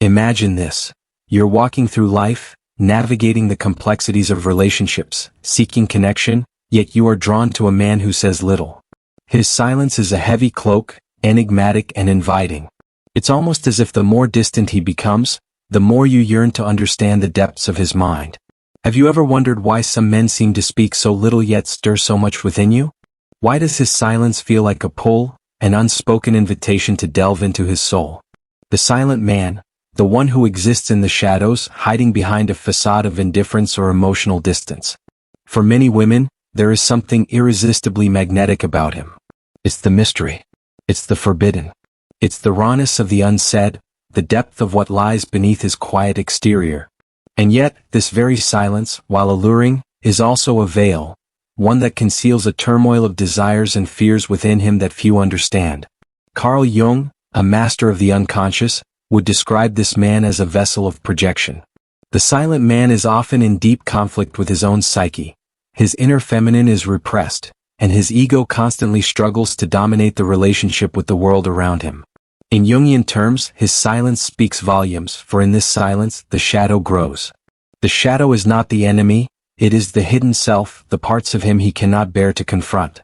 Imagine this. You're walking through life, navigating the complexities of relationships, seeking connection, yet you are drawn to a man who says little. His silence is a heavy cloak, enigmatic and inviting. It's almost as if the more distant he becomes, the more you yearn to understand the depths of his mind. Have you ever wondered why some men seem to speak so little yet stir so much within you? Why does his silence feel like a pull, an unspoken invitation to delve into his soul? The silent man, the one who exists in the shadows, hiding behind a facade of indifference or emotional distance. For many women, there is something irresistibly magnetic about him. It's the mystery. It's the forbidden. It's the rawness of the unsaid, the depth of what lies beneath his quiet exterior. And yet, this very silence, while alluring, is also a veil, one that conceals a turmoil of desires and fears within him that few understand. Carl Jung, a master of the unconscious, would describe this man as a vessel of projection. The silent man is often in deep conflict with his own psyche. His inner feminine is repressed, and his ego constantly struggles to dominate the relationship with the world around him. In Jungian terms, his silence speaks volumes, for in this silence, the shadow grows. The shadow is not the enemy, it is the hidden self, the parts of him he cannot bear to confront.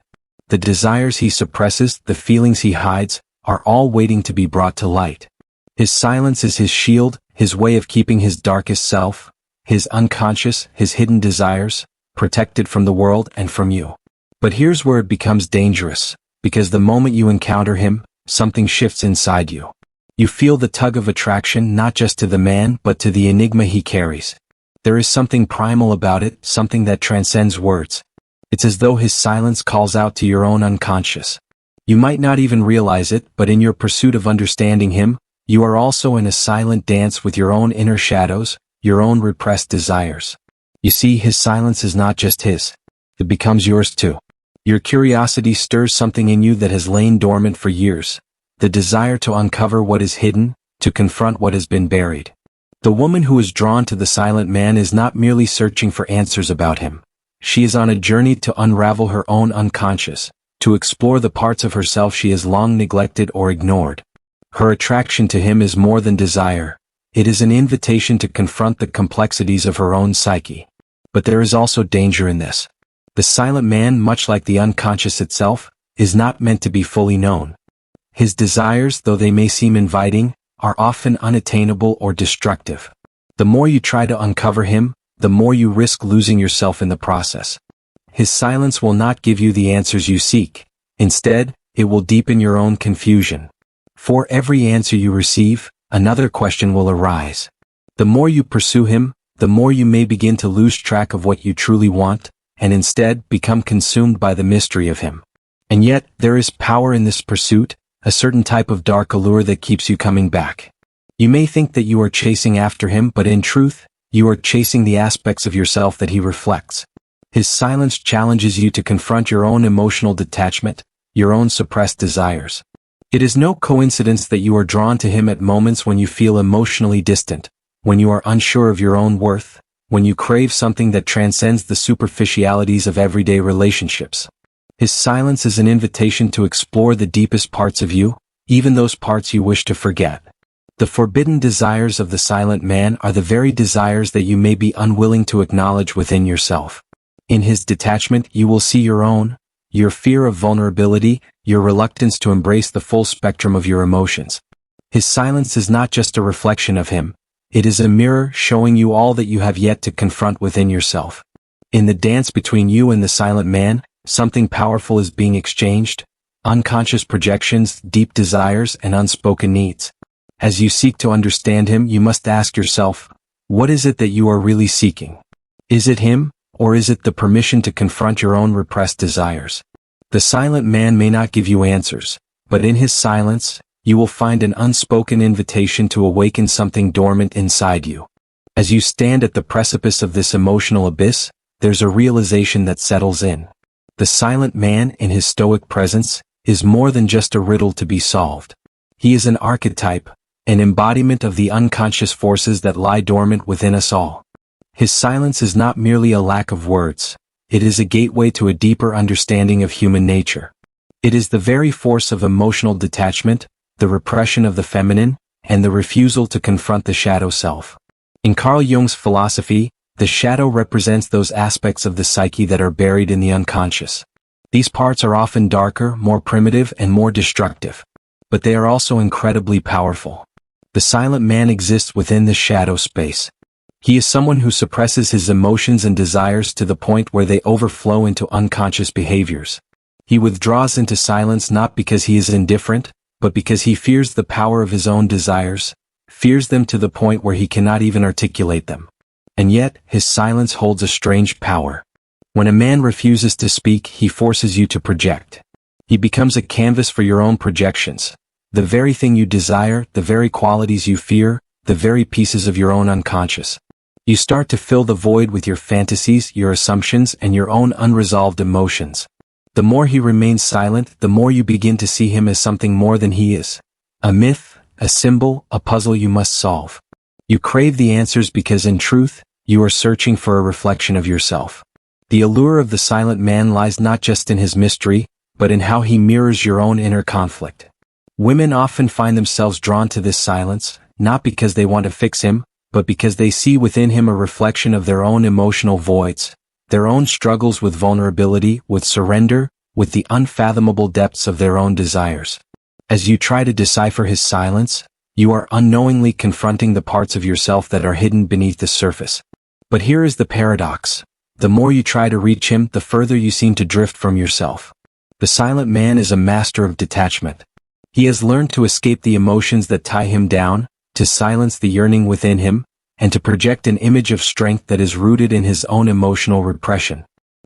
The desires he suppresses, the feelings he hides, are all waiting to be brought to light. His silence is his shield, his way of keeping his darkest self, his unconscious, his hidden desires, protected from the world and from you. But here's where it becomes dangerous, because the moment you encounter him, something shifts inside you. You feel the tug of attraction not just to the man but to the enigma he carries. There is something primal about it, something that transcends words. It's as though his silence calls out to your own unconscious. You might not even realize it, but in your pursuit of understanding him, you are also in a silent dance with your own inner shadows, your own repressed desires. You see, his silence is not just his. It becomes yours too. Your curiosity stirs something in you that has lain dormant for years. The desire to uncover what is hidden, to confront what has been buried. The woman who is drawn to the silent man is not merely searching for answers about him. She is on a journey to unravel her own unconscious, to explore the parts of herself she has long neglected or ignored. Her attraction to him is more than desire. It is an invitation to confront the complexities of her own psyche. But there is also danger in this. The silent man, much like the unconscious itself, is not meant to be fully known. His desires, though they may seem inviting, are often unattainable or destructive. The more you try to uncover him, the more you risk losing yourself in the process. His silence will not give you the answers you seek. Instead, it will deepen your own confusion. For every answer you receive, another question will arise. The more you pursue him, the more you may begin to lose track of what you truly want, and instead become consumed by the mystery of him. And yet, there is power in this pursuit, a certain type of dark allure that keeps you coming back. You may think that you are chasing after him, but in truth, you are chasing the aspects of yourself that he reflects. His silence challenges you to confront your own emotional detachment, your own suppressed desires. It is no coincidence that you are drawn to him at moments when you feel emotionally distant, when you are unsure of your own worth, when you crave something that transcends the superficialities of everyday relationships. His silence is an invitation to explore the deepest parts of you, even those parts you wish to forget. The forbidden desires of the silent man are the very desires that you may be unwilling to acknowledge within yourself. In his detachment, you will see your fear of vulnerability, your reluctance to embrace the full spectrum of your emotions. His silence is not just a reflection of him. It is a mirror showing you all that you have yet to confront within yourself. In the dance between you and the silent man, something powerful is being exchanged, unconscious projections, deep desires, and unspoken needs. As you seek to understand him, you must ask yourself, what is it that you are really seeking? Is it him, or is it the permission to confront your own repressed desires? The silent man may not give you answers, but in his silence, you will find an unspoken invitation to awaken something dormant inside you. As you stand at the precipice of this emotional abyss, there's a realization that settles in. The silent man, in his stoic presence, is more than just a riddle to be solved. He is an archetype, an embodiment of the unconscious forces that lie dormant within us all. His silence is not merely a lack of words, it is a gateway to a deeper understanding of human nature. It is the very force of emotional detachment, the repression of the feminine, and the refusal to confront the shadow self. In Carl Jung's philosophy, the shadow represents those aspects of the psyche that are buried in the unconscious. These parts are often darker, more primitive, and more destructive. But they are also incredibly powerful. The silent man exists within the shadow space. He is someone who suppresses his emotions and desires to the point where they overflow into unconscious behaviors. He withdraws into silence not because he is indifferent, but because he fears the power of his own desires, fears them to the point where he cannot even articulate them. And yet, his silence holds a strange power. When a man refuses to speak, he forces you to project. He becomes a canvas for your own projections. The very thing you desire, the very qualities you fear, the very pieces of your own unconscious. You start to fill the void with your fantasies, your assumptions, and your own unresolved emotions. The more he remains silent, the more you begin to see him as something more than he is. A myth, a symbol, a puzzle you must solve. You crave the answers because in truth, you are searching for a reflection of yourself. The allure of the silent man lies not just in his mystery, but in how he mirrors your own inner conflict. Women often find themselves drawn to this silence, not because they want to fix him, but because they see within him a reflection of their own emotional voids, their own struggles with vulnerability, with surrender, with the unfathomable depths of their own desires. As you try to decipher his silence, you are unknowingly confronting the parts of yourself that are hidden beneath the surface. But here is the paradox. The more you try to reach him, the further you seem to drift from yourself. The silent man is a master of detachment. He has learned to escape the emotions that tie him down, to silence the yearning within him, and to project an image of strength that is rooted in his own emotional repression.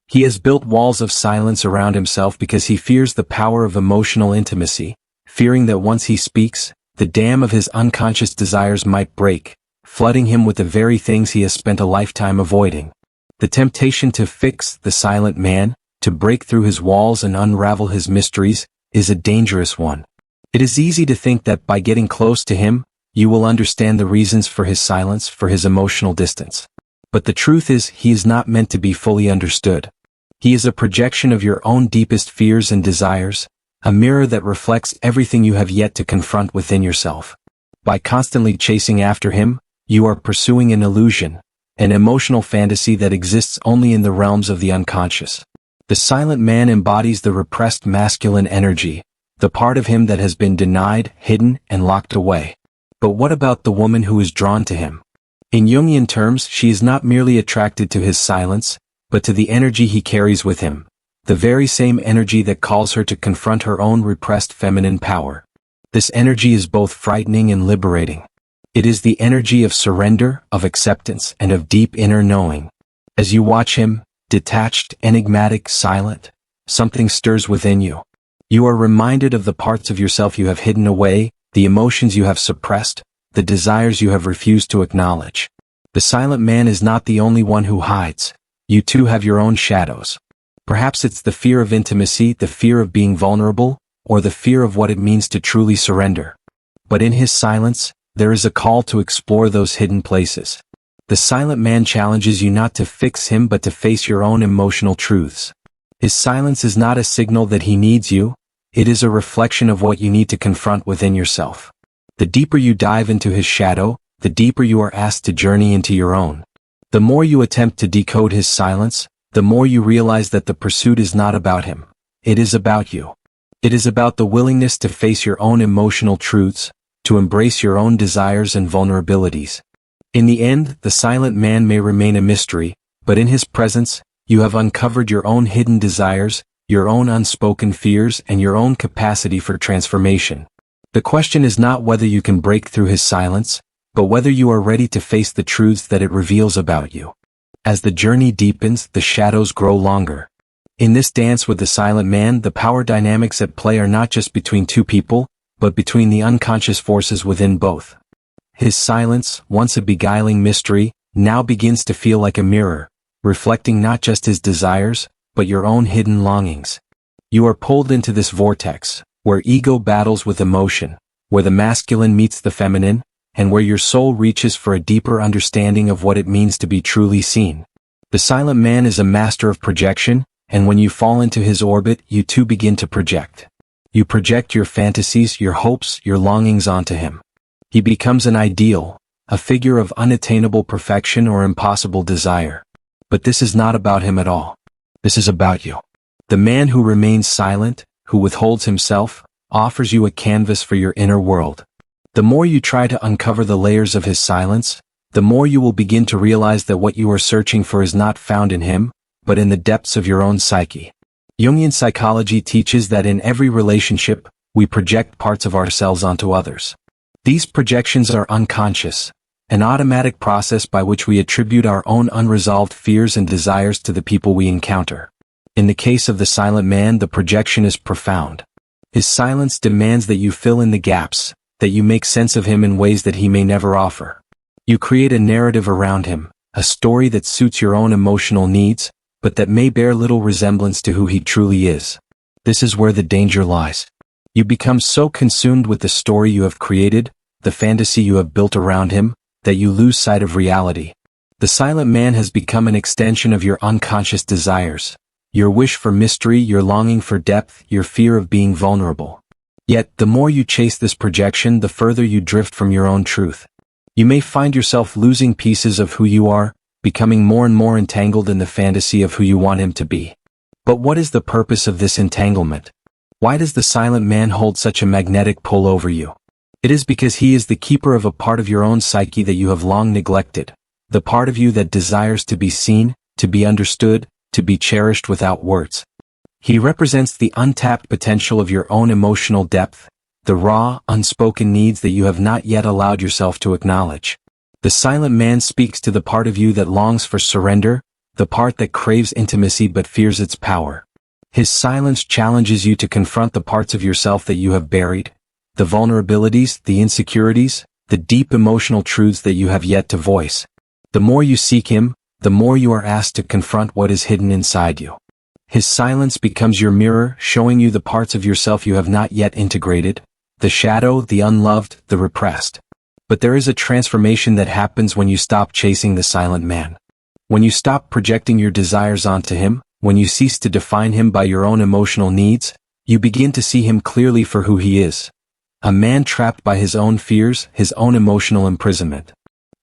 He has built walls of silence around himself because he fears the power of emotional intimacy, fearing that once he speaks, the dam of his unconscious desires might break, flooding him with the very things he has spent a lifetime avoiding. The temptation to fix the silent man, to break through his walls and unravel his mysteries, is a dangerous one. It is easy to think that by getting close to him, you will understand the reasons for his silence, for his emotional distance. But the truth is, he is not meant to be fully understood. He is a projection of your own deepest fears and desires, a mirror that reflects everything you have yet to confront within yourself. By constantly chasing after him, you are pursuing an illusion, an emotional fantasy that exists only in the realms of the unconscious. The silent man embodies the repressed masculine energy, the part of him that has been denied, hidden, and locked away. But what about the woman who is drawn to him? In Jungian terms, she is not merely attracted to his silence, but to the energy he carries with him, the very same energy that calls her to confront her own repressed feminine power. This energy is both frightening and liberating. It is the energy of surrender, of acceptance, and of deep inner knowing. As you watch him, detached, enigmatic, silent, something stirs within you. You are reminded of the parts of yourself you have hidden away, the emotions you have suppressed, the desires you have refused to acknowledge. The silent man is not the only one who hides. You too have your own shadows. Perhaps it's the fear of intimacy, the fear of being vulnerable, or the fear of what it means to truly surrender. But in his silence, there is a call to explore those hidden places. The silent man challenges you not to fix him but to face your own emotional truths. His silence is not a signal that he needs you. It is a reflection of what you need to confront within yourself. The deeper you dive into his shadow, the deeper you are asked to journey into your own. The more you attempt to decode his silence, the more you realize that the pursuit is not about him. It is about you. It is about the willingness to face your own emotional truths, to embrace your own desires and vulnerabilities. In the end, the silent man may remain a mystery, but in his presence, you have uncovered your own hidden desires, your own unspoken fears, and your own capacity for transformation. The question is not whether you can break through his silence, but whether you are ready to face the truths that it reveals about you. As the journey deepens, the shadows grow longer. In this dance with the silent man, the power dynamics at play are not just between two people, but between the unconscious forces within both. His silence, once a beguiling mystery, now begins to feel like a mirror, reflecting not just his desires, but your own hidden longings. You are pulled into this vortex, where ego battles with emotion, where the masculine meets the feminine, and where your soul reaches for a deeper understanding of what it means to be truly seen. The silent man is a master of projection, and when you fall into his orbit, you too begin to project. You project your fantasies, your hopes, your longings onto him. He becomes an ideal, a figure of unattainable perfection or impossible desire. But this is not about him at all. This is about you. The man who remains silent, who withholds himself, offers you a canvas for your inner world. The more you try to uncover the layers of his silence, the more you will begin to realize that what you are searching for is not found in him, but in the depths of your own psyche. Jungian psychology teaches that in every relationship, we project parts of ourselves onto others. These projections are unconscious, an automatic process by which we attribute our own unresolved fears and desires to the people we encounter. In the case of the silent man, the projection is profound. His silence demands that you fill in the gaps, that you make sense of him in ways that he may never offer. You create a narrative around him, a story that suits your own emotional needs, but that may bear little resemblance to who he truly is. This is where the danger lies. You become so consumed with the story you have created, the fantasy you have built around him, that you lose sight of reality. The silent man has become an extension of your unconscious desires, your wish for mystery, your longing for depth, your fear of being vulnerable. Yet, the more you chase this projection, the further you drift from your own truth. You may find yourself losing pieces of who you are, becoming more and more entangled in the fantasy of who you want him to be. But what is the purpose of this entanglement? Why does the silent man hold such a magnetic pull over you? It is because he is the keeper of a part of your own psyche that you have long neglected, the part of you that desires to be seen, to be understood, to be cherished without words. He represents the untapped potential of your own emotional depth, the raw, unspoken needs that you have not yet allowed yourself to acknowledge. The silent man speaks to the part of you that longs for surrender, the part that craves intimacy but fears its power. His silence challenges you to confront the parts of yourself that you have buried, the vulnerabilities, the insecurities, the deep emotional truths that you have yet to voice. The more you seek him, the more you are asked to confront what is hidden inside you. His silence becomes your mirror, showing you the parts of yourself you have not yet integrated, the shadow, the unloved, the repressed. But there is a transformation that happens when you stop chasing the silent man. When you stop projecting your desires onto him, when you cease to define him by your own emotional needs, you begin to see him clearly for who he is. A man trapped by his own fears, his own emotional imprisonment.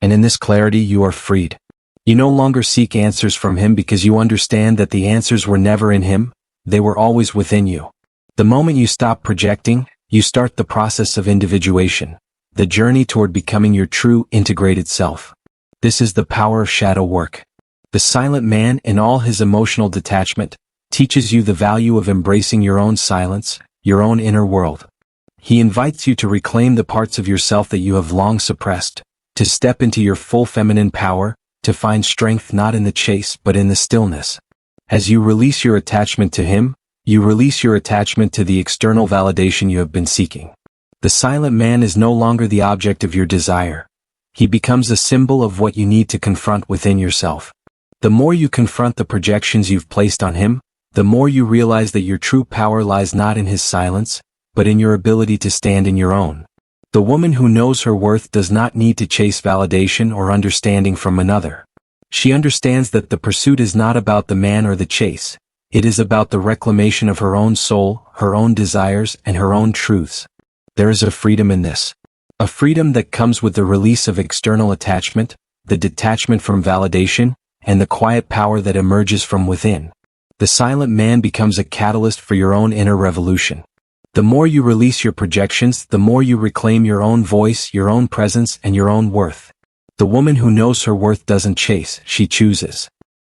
And in this clarity you are freed. You no longer seek answers from him because you understand that the answers were never in him, they were always within you. The moment you stop projecting, you start the process of individuation, the journey toward becoming your true, integrated self. This is the power of shadow work. The silent man, in all his emotional detachment, teaches you the value of embracing your own silence, your own inner world. He invites you to reclaim the parts of yourself that you have long suppressed, to step into your full feminine power, to find strength not in the chase but in the stillness. As you release your attachment to him, you release your attachment to the external validation you have been seeking. The silent man is no longer the object of your desire. He becomes a symbol of what you need to confront within yourself. The more you confront the projections you've placed on him, the more you realize that your true power lies not in his silence, but in your ability to stand in your own. The woman who knows her worth does not need to chase validation or understanding from another. She understands that the pursuit is not about the man or the chase. It is about the reclamation of her own soul, her own desires, and her own truths. There is a freedom in this. A freedom that comes with the release of external attachment, the detachment from validation, and the quiet power that emerges from within. The silent man becomes a catalyst for your own inner revolution. The more you release your projections, the more you reclaim your own voice, your own presence, and your own worth. The woman who knows her worth doesn't chase, she chooses.